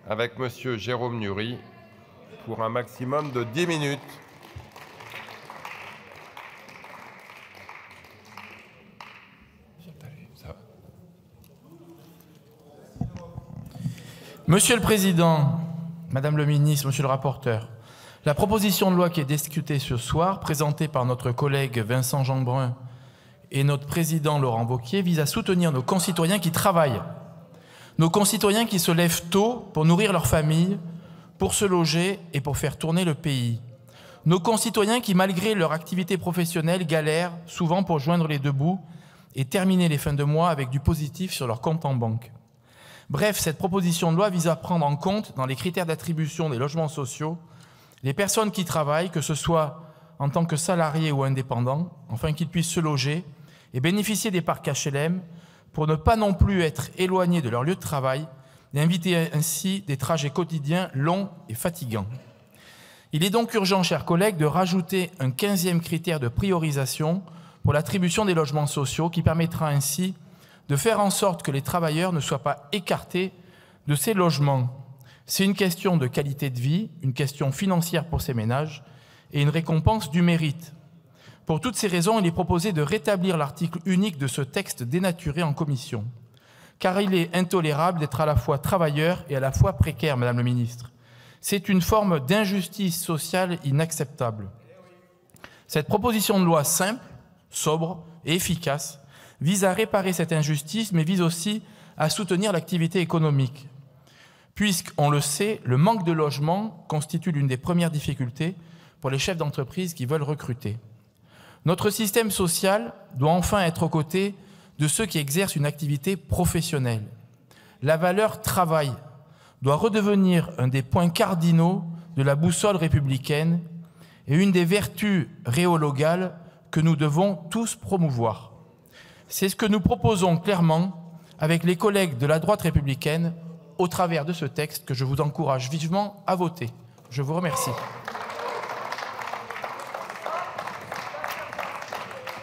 avec Monsieur Jérôme Nury pour un maximum de 10 minutes. Monsieur le Président, Madame le Ministre, Monsieur le rapporteur, la proposition de loi qui est discutée ce soir, présentée par notre collègue Vincent Jeanbrun et notre président Laurent Wauquiez, vise à soutenir nos concitoyens qui travaillent, nos concitoyens qui se lèvent tôt pour nourrir leur famille, pour se loger et pour faire tourner le pays. Nos concitoyens qui, malgré leur activité professionnelle, galèrent souvent pour joindre les deux bouts et terminer les fins de mois avec du positif sur leur compte en banque. Bref, cette proposition de loi vise à prendre en compte, dans les critères d'attribution des logements sociaux, les personnes qui travaillent, que ce soit en tant que salariés ou indépendants, afin qu'ils puissent se loger et bénéficier des parcs HLM pour ne pas non plus être éloignés de leur lieu de travail et éviter ainsi des trajets quotidiens longs et fatigants. Il est donc urgent, chers collègues, de rajouter un 15e critère de priorisation pour l'attribution des logements sociaux qui permettra ainsi de faire en sorte que les travailleurs ne soient pas écartés de ces logements. C'est une question de qualité de vie, une question financière pour ces ménages et une récompense du mérite. Pour toutes ces raisons, il est proposé de rétablir l'article unique de ce texte dénaturé en commission. Car il est intolérable d'être à la fois travailleur et à la fois précaire, Madame le Ministre. C'est une forme d'injustice sociale inacceptable. Cette proposition de loi simple, sobre et efficace vise à réparer cette injustice, mais vise aussi à soutenir l'activité économique. Puisqu'on le sait, le manque de logement constitue l'une des premières difficultés pour les chefs d'entreprise qui veulent recruter. Notre système social doit enfin être aux côtés de ceux qui exercent une activité professionnelle. La valeur travail doit redevenir un des points cardinaux de la boussole républicaine et une des vertus réologales que nous devons tous promouvoir. C'est ce que nous proposons clairement avec les collègues de la droite républicaine au travers de ce texte que je vous encourage vivement à voter. Je vous remercie.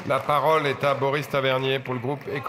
La parole est à Boris Tavernier pour le groupe écologiste.